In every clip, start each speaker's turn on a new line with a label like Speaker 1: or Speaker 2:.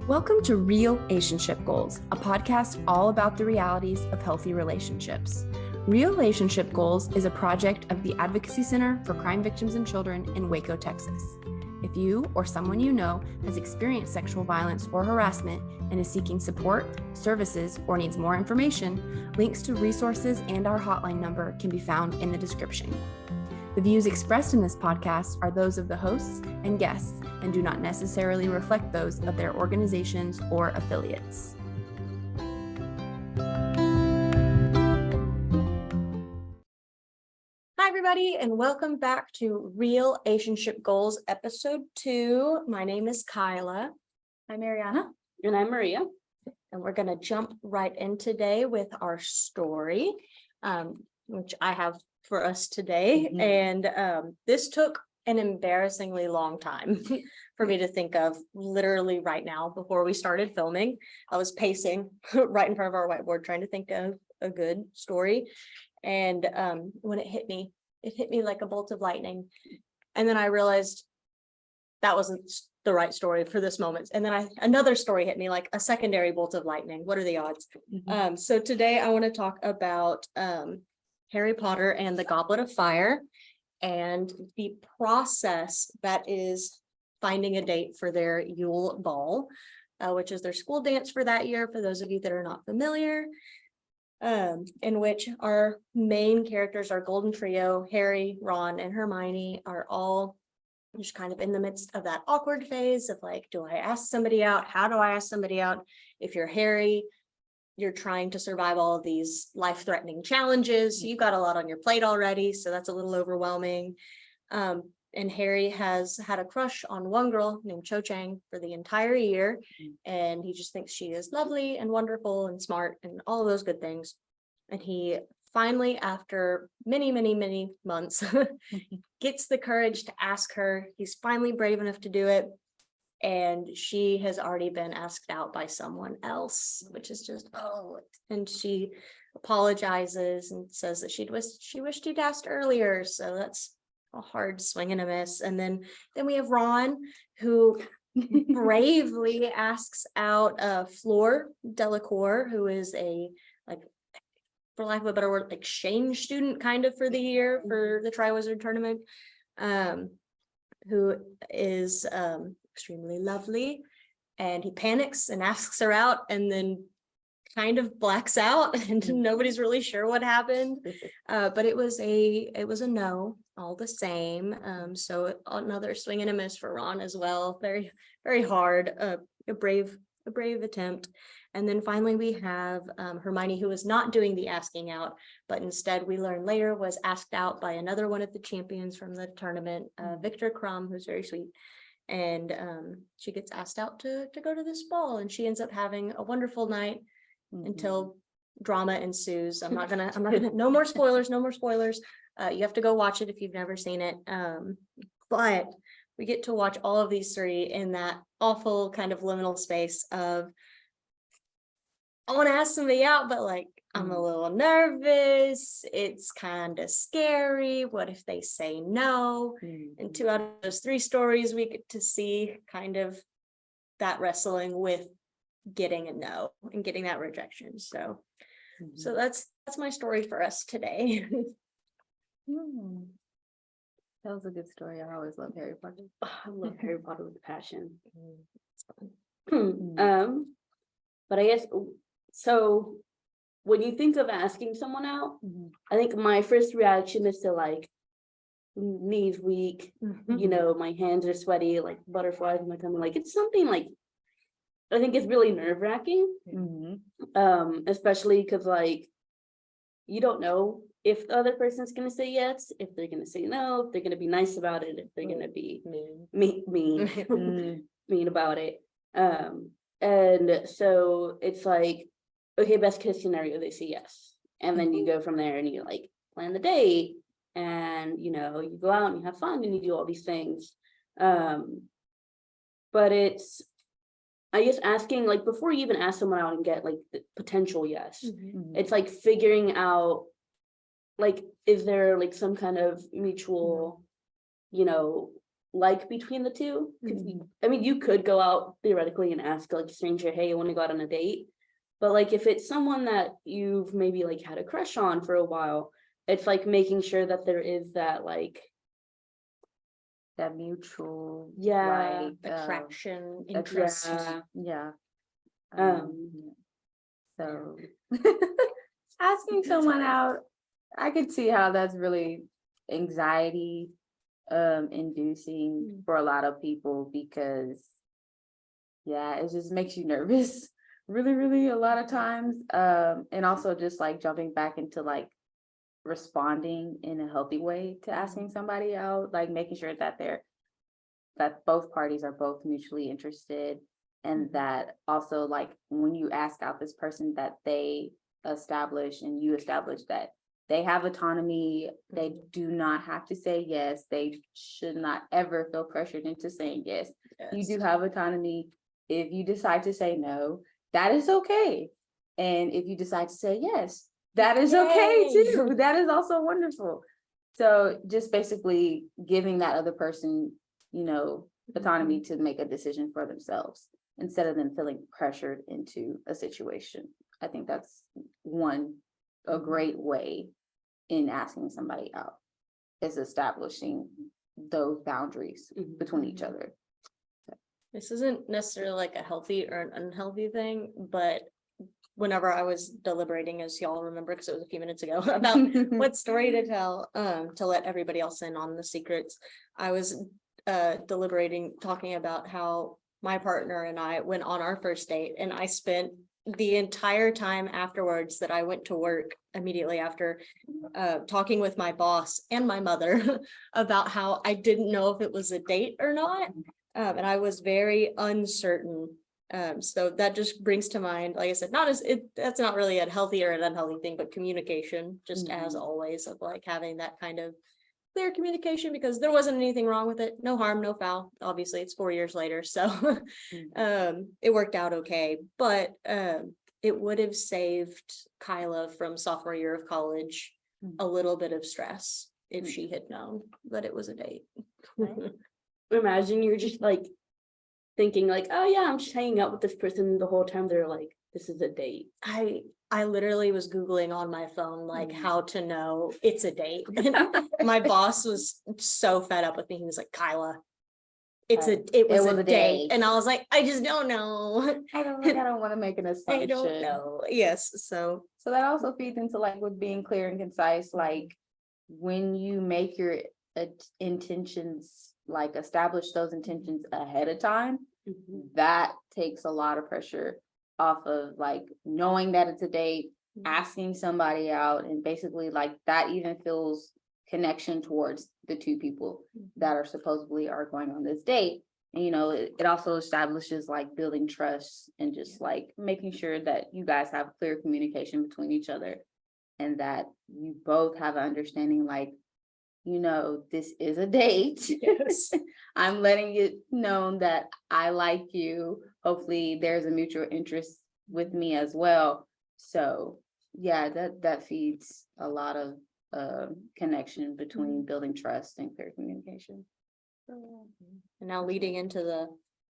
Speaker 1: Welcome to Real Relationship Goals, a podcast all about the realities of healthy relationships. Real Relationship Goals is a project of the Advocacy Center for Crime Victims and Children in Waco, Texas. If you or someone you know has experienced sexual violence or harassment and is seeking support, services, or needs more information, links to resources and our hotline number can be found in the description. The views expressed in this podcast are those of the hosts and guests and do not necessarily reflect those of their organizations or affiliates. Hi, everybody, and welcome back to Real Relationship Goals, Episode 2. My name is Kyla.
Speaker 2: I'm Mariana.
Speaker 3: And I'm Maria.
Speaker 1: And we're going to jump right in today with our story, which I have for us today.
Speaker 3: Mm-hmm.
Speaker 1: And this took an embarrassingly long time for me to think of, literally right now before we started filming. I was pacing right in front of our whiteboard trying to think of a good story. And when it hit me like a bolt of lightning. And then I realized that wasn't the right story for this moment. And then another story hit me like a secondary bolt of lightning. What are the odds?
Speaker 3: Mm-hmm.
Speaker 1: So today I want to talk about Harry Potter and the Goblet of Fire and the process that is finding a date for their Yule Ball, which is their school dance for that year, for those of you that are not familiar, in which our main characters, our golden trio, Harry, Ron, and Hermione, are all just kind of in the midst of that awkward phase of like, do I ask somebody out? How do I ask somebody out? If you're Harry, you're trying to survive all of these life-threatening challenges. You've got a lot on your plate already, so that's a little overwhelming. And Harry has had a crush on one girl named Cho Chang for the entire year, and he just thinks she is lovely and wonderful and smart and all of those good things. And he finally, after many, many, many months, gets the courage to ask her. He's finally brave enough to do it. And she has already been asked out by someone else, which is just, and she apologizes and says that she wished he'd asked earlier. So that's a hard swing and a miss. And then we have Ron, who bravely asks out Fleur Delacour, who is a, like, for lack of a better word, exchange student kind of for the year for the Triwizard Tournament, who is extremely lovely, and he panics and asks her out and then kind of blacks out and nobody's really sure what happened, but it was a no all the same. So another swing and a miss for Ron as well. Very, very hard, a brave attempt. And then finally we have Hermione, who is not doing the asking out, but instead we learn later was asked out by another one of the champions from the tournament, Victor Crumb, who's very sweet. And she gets asked out to go to this ball, and she ends up having a wonderful night until drama ensues. I'm not gonna no more spoilers. You have to go watch it if you've never seen it. But we get to watch all of these three in that awful kind of liminal space of, I want to ask somebody out, but like, I'm a little nervous. It's kind of scary. What if they say no? And 2 out of those 3 stories, we get to see kind of that wrestling with getting a no and getting that rejection. So that's my story for us today.
Speaker 2: That was a good story. I always love Harry Potter.
Speaker 3: I love Harry Potter with passion.
Speaker 1: It's fun.
Speaker 3: But I guess, so when you think of asking someone out, I think my first reaction is to like, knees weak, my hands are sweaty, like butterflies in my tummy. Like, it's something like, I think it's really nerve-wracking, especially because like, you don't know if the other person's going to say yes, if they're going to say no, if they're going to be nice about it, if they're going to be mean about it. And so it's like, okay, best case scenario, they say yes. And then you go from there and you like plan the date, and you go out and you have fun and you do all these things. But it's, I guess, asking, like, before you even ask someone out and get like the potential yes, it's like figuring out, like, is there like some kind of mutual, like between the two. 'Cause I mean, you could go out theoretically and ask like a stranger, hey, I want to go out on a date. But like if it's someone that you've maybe like had a crush on for a while, it's like making sure that there is that like,
Speaker 2: That mutual.
Speaker 3: yeah,
Speaker 2: like,
Speaker 1: Attraction,
Speaker 2: attraction.
Speaker 1: interest.
Speaker 3: yeah.
Speaker 2: Yeah. So asking someone out, I could see how that's really anxiety inducing for a lot of people, because it just makes you nervous really a lot of times. And also just like jumping back into like responding in a healthy way to asking somebody out, like making sure that that both parties are both mutually interested, and that also like when you ask out this person, that they establish and you establish that they have autonomy. They do not have to say yes. They should not ever feel pressured into saying yes. You do have autonomy. If you decide to say no, that is okay. And if you decide to say yes, that is okay too. That is also wonderful. So just basically giving that other person, autonomy to make a decision for themselves instead of them feeling pressured into a situation. I think that's a great way in asking somebody out, is establishing those boundaries between each other.
Speaker 1: This isn't necessarily like a healthy or an unhealthy thing, but whenever I was deliberating, as y'all remember, because it was a few minutes ago, about what story to tell, to let everybody else in on the secrets, I was deliberating, talking about how my partner and I went on our first date, and I spent the entire time afterwards that I went to work immediately after, talking with my boss and my mother about how I didn't know if it was a date or not. And I was very uncertain. So that just brings to mind, like I said, that's not really a healthy or an unhealthy thing, but communication, just as always, of like having that kind of clear communication, because there wasn't anything wrong with it. No harm, no foul. Obviously, it's 4 years later. So it worked out okay. But it would have saved Kyla from sophomore year of college a little bit of stress if she had known that it was a date.
Speaker 3: Imagine you're just like thinking like, oh yeah, I'm just hanging out with this person the whole time. They're like, this is a date.
Speaker 1: I literally was Googling on my phone, like how to know it's a date. My boss was so fed up with me. He was like, Kyla, it was a date. And I was like, I just don't know.
Speaker 2: I don't want to make an assumption.
Speaker 1: I don't know. Yes. So
Speaker 2: that also feeds into like with being clear and concise, like when you make your intentions, like establish those intentions ahead of time, that takes a lot of pressure off of like knowing that it's a date, asking somebody out, and basically like that even feels connection towards the two people that are supposedly are going on this date. And it also establishes like building trust and just like making sure that you guys have clear communication between each other, and that you both have an understanding, like, this is a date.
Speaker 1: yes.
Speaker 2: I'm letting it known that I like you. Hopefully there's a mutual interest with me as well. So yeah, that feeds a lot of connection between building trust and clear communication.
Speaker 1: And now leading into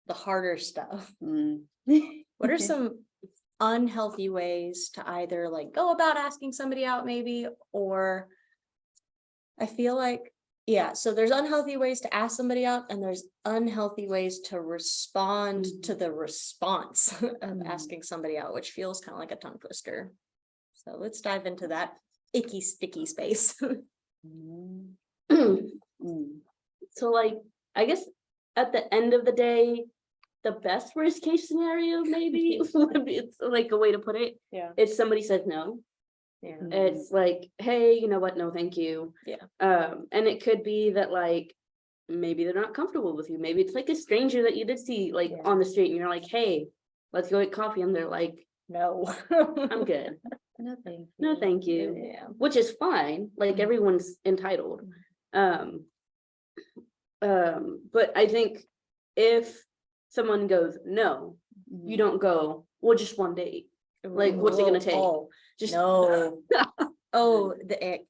Speaker 1: the harder stuff. What are some unhealthy ways to either like go about asking somebody out, maybe, or I feel like, so there's unhealthy ways to ask somebody out, and there's unhealthy ways to respond to the response of asking somebody out, which feels kind of like a tongue twister. So let's dive into that icky, sticky space.
Speaker 3: So like, I guess at the end of the day, the best worst case scenario, maybe it's like a way to put it.
Speaker 1: Yeah.
Speaker 3: If somebody says no.
Speaker 1: Yeah.
Speaker 3: It's like, hey, you know what? No, thank you.
Speaker 1: Yeah.
Speaker 3: And it could be that like maybe they're not comfortable with you. Maybe it's like a stranger that you did see like on the street, and you're like, hey, let's go get coffee. And they're like,
Speaker 1: no,
Speaker 3: I'm good.
Speaker 2: No, thank you.
Speaker 3: No, thank you.
Speaker 1: Yeah.
Speaker 3: Which is fine. Like everyone's entitled. But I think if someone goes, no, you don't go, well, just one date. Like, what's it gonna take?
Speaker 1: Oh,
Speaker 3: Just
Speaker 1: no. Oh, the ick.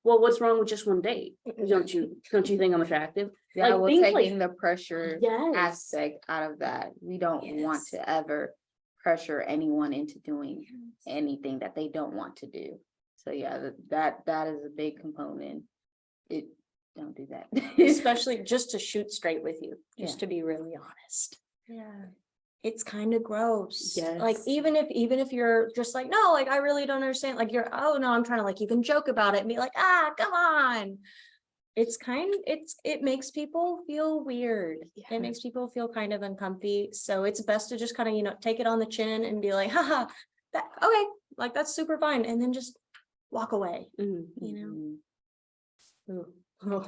Speaker 3: well, what's wrong with just one date? Don't you think I'm attractive?
Speaker 2: Yeah,
Speaker 3: Like,
Speaker 2: well,
Speaker 3: things like-
Speaker 2: taking the pressure
Speaker 3: Yes.
Speaker 2: aspect out of that. We don't want
Speaker 1: Yes.
Speaker 2: to ever pressure anyone into doing anything that they don't want to do. So yeah, that is a big component. Don't do that.
Speaker 1: Especially just to shoot straight with you, just
Speaker 2: Yeah.
Speaker 1: to be really honest.
Speaker 2: Yeah.
Speaker 1: It's kind of gross. Like,
Speaker 3: Yes.
Speaker 1: even if you're just like, no, like, I really don't understand. Like, you're, oh no, I'm trying to, like, you can joke about it and be like, come on. It makes people feel weird.
Speaker 3: Yeah.
Speaker 1: It makes people feel kind of uncomfy. So it's best to just kind of, take it on the chin and be like, haha, okay, like, that's super fine. And then just walk away,
Speaker 3: Mhm.
Speaker 1: you know? Ooh.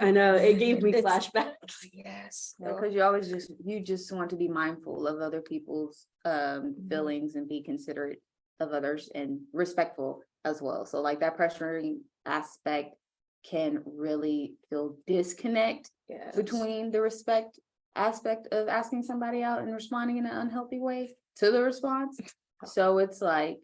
Speaker 3: I know, it gave me
Speaker 1: It's-
Speaker 3: flashbacks.
Speaker 1: Yes.
Speaker 2: Because you just want to be mindful of other people's feelings and be considerate of others and respectful as well. So like that pressuring aspect can really feel disconnect
Speaker 1: Yes.
Speaker 2: between the respect aspect of asking somebody out and responding in an unhealthy way to the response. So it's like,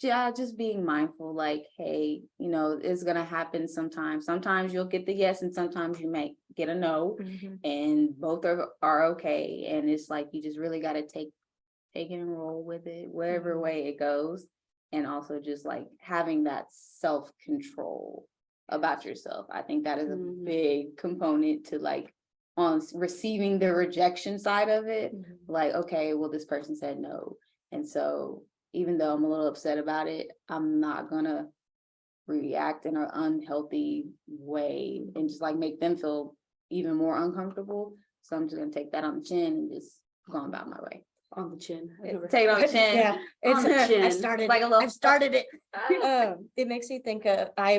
Speaker 2: yeah, just being mindful, like, hey, it's gonna happen sometimes. Sometimes you'll get the yes, and sometimes you may get a no,
Speaker 1: Mhm.
Speaker 2: and both are okay. And it's like you just really gotta take it and roll with it, wherever
Speaker 1: Mhm.
Speaker 2: way it goes. And also just like having that self-control about yourself. I think that is a
Speaker 3: Mhm.
Speaker 2: big component to like on receiving the rejection side of it.
Speaker 1: Mhm.
Speaker 2: Like, okay, well, this person said no. And so even though I'm a little upset about it, I'm not gonna react in an unhealthy way and just like make them feel even more uncomfortable. So I'm just gonna take that on the chin and just go about my way.
Speaker 3: On the chin. I've never-
Speaker 2: Take it on the chin.
Speaker 1: Yeah,
Speaker 3: On the chin.
Speaker 1: I started,
Speaker 2: Like a little-
Speaker 1: I've started it. It makes me think of, I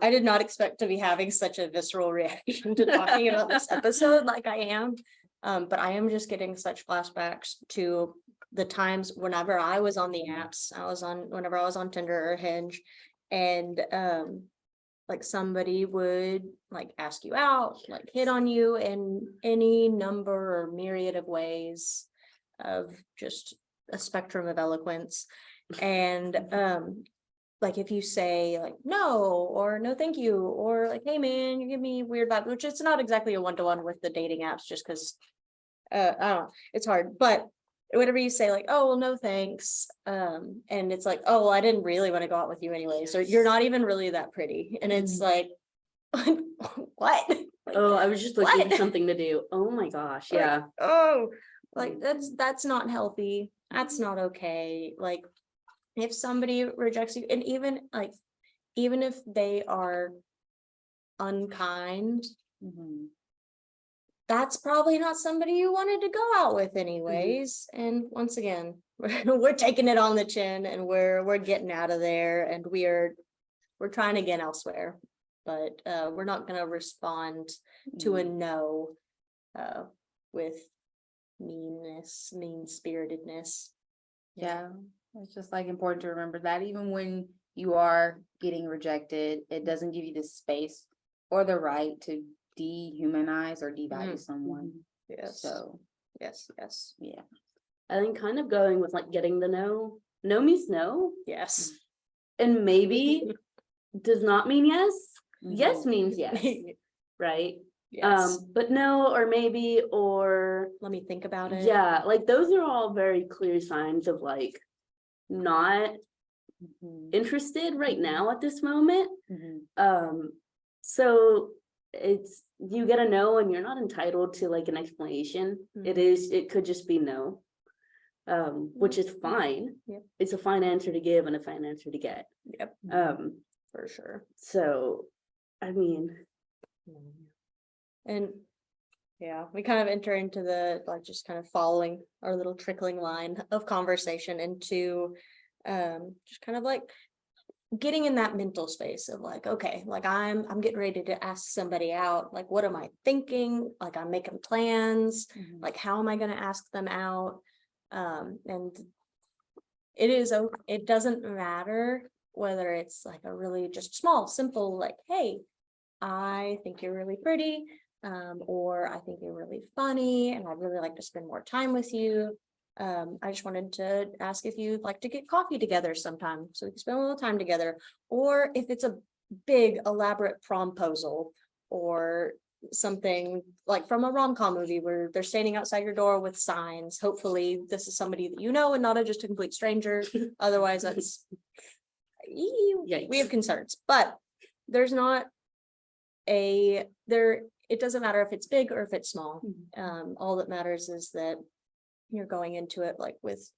Speaker 1: did not expect to be having such a visceral reaction to talking about this episode like I am. But I am just getting such flashbacks to the times whenever I was on the apps, whenever I was on Tinder or Hinge, and like somebody would like ask you out, like hit on you in any number or myriad of ways of just a spectrum of eloquence. And like if you say like no or no thank you or like hey man, you give me weird vibe, which it's not exactly a one-to-one with the dating apps just because I don't know, it's hard. But whenever you say like, oh well, no thanks, and it's like, oh well, I didn't really want to go out with you anyway, so you're not even really that pretty, and it's like what? Like,
Speaker 3: Oh, I was just looking
Speaker 1: What?
Speaker 3: for something to do. Oh my gosh,
Speaker 1: like,
Speaker 3: yeah.
Speaker 1: oh, like that's not healthy, that's not okay. Like if somebody rejects you, and even if they are unkind,
Speaker 2: Mhm.
Speaker 1: that's probably not somebody you wanted to go out with anyways. And once again, we're taking it on the chin and we're getting out of there, and we're trying again elsewhere. But we're not gonna respond to a no with mean-spiritedness.
Speaker 2: Yeah, it's just like important to remember that even when you are getting rejected, it doesn't give you the space or the right to dehumanize or devalue someone.
Speaker 1: Yes.
Speaker 2: So
Speaker 1: Yes.
Speaker 2: yeah.
Speaker 3: I think kind of going with like getting the no. No means no,
Speaker 1: Yes.
Speaker 3: and maybe does not mean yes. Yes
Speaker 2: Mhm.
Speaker 3: means yes, right?
Speaker 1: Yes.
Speaker 3: But no, or maybe, or
Speaker 1: Let me think about it.
Speaker 3: yeah, like those are all very clear signs of like not
Speaker 2: Mhm.
Speaker 3: interested right now at this moment.
Speaker 2: Mhm.
Speaker 3: So it's, you get a no and you're not entitled to like an explanation. It could just be no. Which is fine.
Speaker 1: Yep.
Speaker 3: It's a fine answer to give and a fine answer to get.
Speaker 1: Yep. For sure.
Speaker 3: So I mean,
Speaker 1: And yeah, we kind of enter into the like just kind of following our little trickling line of conversation into just kind of like getting in that mental space of like, okay, like I'm getting ready to ask somebody out. Like, what am I thinking? Like I'm making plans.
Speaker 2: Mhm.
Speaker 1: Like, how am I gonna ask them out? And it doesn't matter whether it's like a really just small, simple, like, hey, I think you're really pretty, or I think you're really funny, and I'd really like to spend more time with you. I just wanted to ask if you'd like to get coffee together sometime so we can spend a little time together. Or if it's a big elaborate promposal or something like from a rom-com movie where they're standing outside your door with signs. Hopefully this is somebody that you know and not just a complete stranger. Otherwise that's we have concerns, but there's not it doesn't matter if it's big or if it's small. All that matters is that you're going into it like with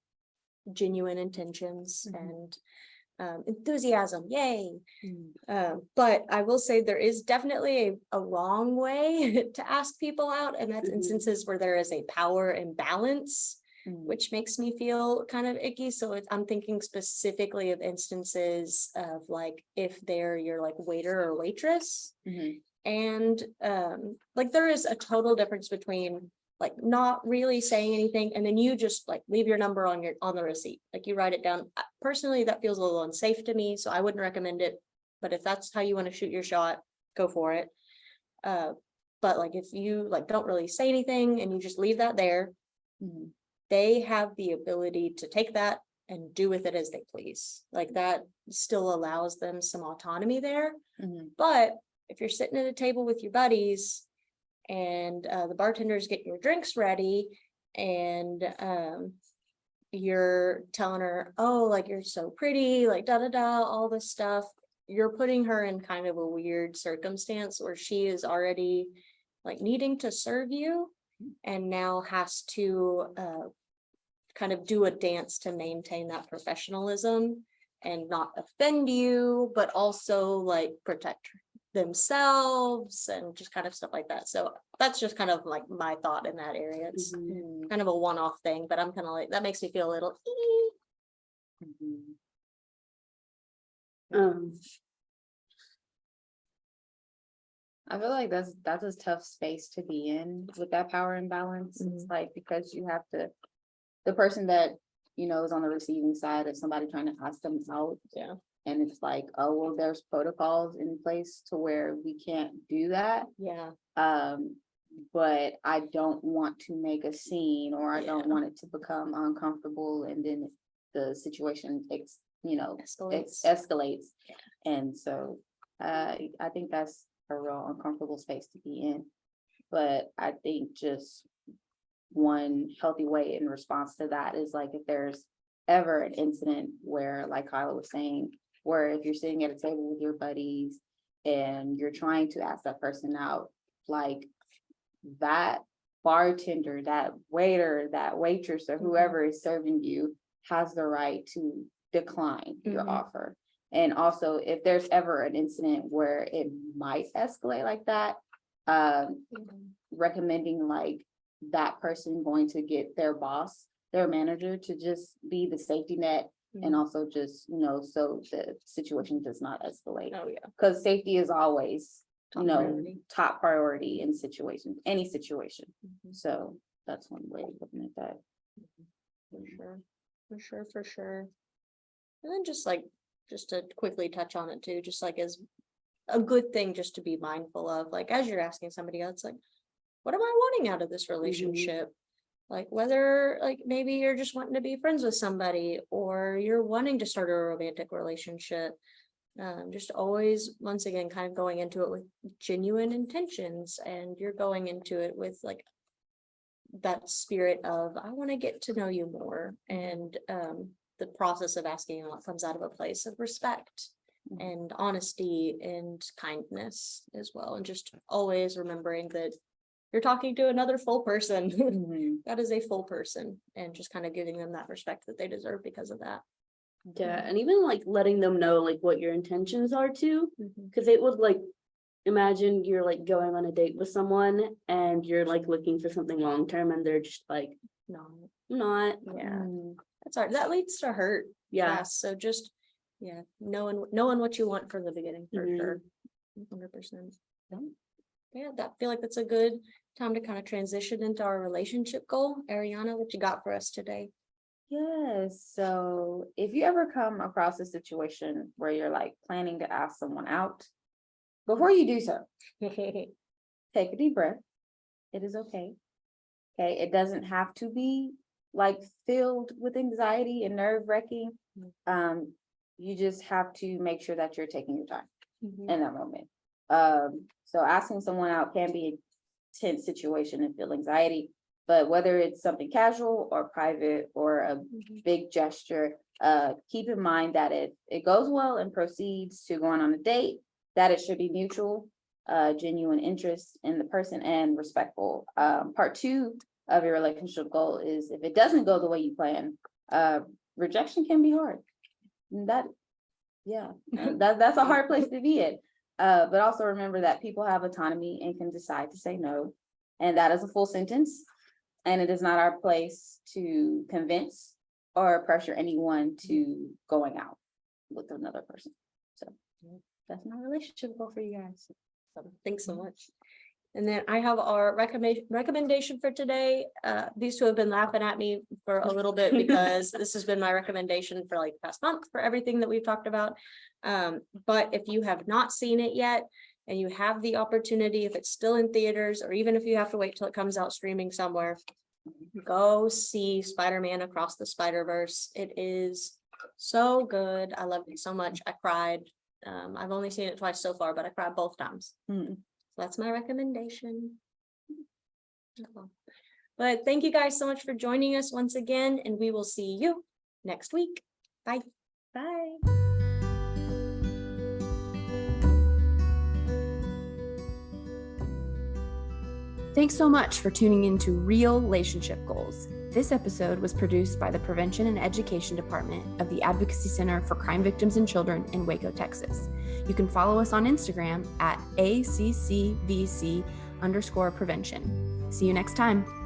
Speaker 1: genuine intentions and enthusiasm. Yay. But I will say there is definitely a wrong way to ask people out, and that's instances where there is a power imbalance, which makes me feel kind of icky. So I'm thinking specifically of instances of like if they're your like waiter or waitress, and like there is a total difference between like not really saying anything and then you just like leave your number on the receipt, like you write it down. Personally, that feels a little unsafe to me, so I wouldn't recommend it, but if that's how you want to shoot your shot, go for it. But like if you like don't really say anything and you just leave that there, they have the ability to take that and do with it as they please. Like that still allows them some autonomy there. But if you're sitting at a table with your buddies and the bartenders get your drinks ready and you're telling her, oh, like you're so pretty, like da da da, all this stuff, you're putting her in kind of a weird circumstance where she is already like needing to serve you and now has to kind of do a dance to maintain that professionalism and not offend you, but also like protect themselves and just kind of stuff like that. So that's just kind of like my thought in that area. It's kind of a one-off thing, but I'm kind of like, that makes me feel a little
Speaker 2: I feel like that's a tough space to be in with that power imbalance. It's like because you have to, the person that you know is on the receiving side of somebody trying to ask them out.
Speaker 1: Yeah.
Speaker 2: And it's like, oh well, there's protocols in place to where we can't do that.
Speaker 1: Yeah.
Speaker 2: But I don't want to make a scene or I don't want it to become uncomfortable and then the situation escalates. And so I think that's a real uncomfortable space to be in. But I think just one healthy way in response to that is like if there's ever an incident where, like Kyla was saying, where if you're sitting at a table with your buddies and you're trying to ask that person out, like that bartender, that waiter, that waitress, or whoever is serving you has the right to decline your offer. And also, if there's ever an incident where it might escalate like that, recommending like that person going to get their boss, their manager, to just be the safety net. And also just, so the situation does not escalate.
Speaker 1: Oh yeah.
Speaker 2: Because safety is always,
Speaker 1: Priority.
Speaker 2: top priority in situations, any situation. So that's one way of looking at that.
Speaker 1: For sure. And then just to quickly touch on it too, just like as a good thing just to be mindful of, like as you're asking somebody else, like, what am I wanting out of this relationship? Like whether like maybe you're just wanting to be friends with somebody or you're wanting to start a romantic relationship. Just always, once again, kind of going into it with genuine intentions, and you're going into it with like that spirit of, I want to get to know you more. And the process of asking out comes out of a place of respect and honesty and kindness as well. And just always remembering that you're talking to another full person. That is a full person, and just kind of giving them that respect that they deserve because of that.
Speaker 3: Yeah, and even like letting them know like what your intentions are too, because it would like, imagine you're like going on a date with someone and you're like looking for something long term and they're just like, no, I'm not.
Speaker 1: Yeah, that's hard. That leads to hurt.
Speaker 3: Yeah.
Speaker 1: Fast. So just knowing what you want from the beginning for sure. 100%. Yeah, I feel like that's a good time to kind of transition into our relationship goal. Ariana, what you got for us today?
Speaker 2: Yes. So if you ever come across a situation where you're like planning to ask someone out, before you do so, take a deep breath. It is okay. Okay. It doesn't have to be like filled with anxiety and nerve-wracking. You just have to make sure that you're taking your time. in that moment. So asking someone out can be a tense situation and feel anxiety, but whether it's something casual or private or a big gesture, keep in mind that if it goes well and proceeds to going on a date, that it should be mutual, genuine interest in the person and respectful. Part 2 of your relationship goal is if it doesn't go the way you plan, rejection can be hard. That's a hard place to be in. But also remember that people have autonomy and can decide to say no. And that is a full sentence. And it is not our place to convince or pressure anyone to going out with another person. So that's my relationship goal for you guys.
Speaker 1: So, thanks so much. And then I have our recommendation for today. These two have been laughing at me for a little bit because this has been my recommendation for like the past month for everything that we've talked about. But if you have not seen it yet and you have the opportunity, if it's still in theaters, or even if you have to wait till it comes out streaming somewhere, go see Spider-Man Across the Spider-Verse. It is so good. I loved it so much. I cried. I've only seen it twice so far, but I cried both times. That's my recommendation. But thank you guys so much for joining us once again, and we will see you next week. Bye. Bye.
Speaker 4: Thanks so much for tuning into Real Relationship Goals. This episode was produced by the Prevention and Education Department of the Advocacy Center for Crime Victims and Children in Waco, Texas. You can follow us on Instagram at ACCVC_prevention. See you next time.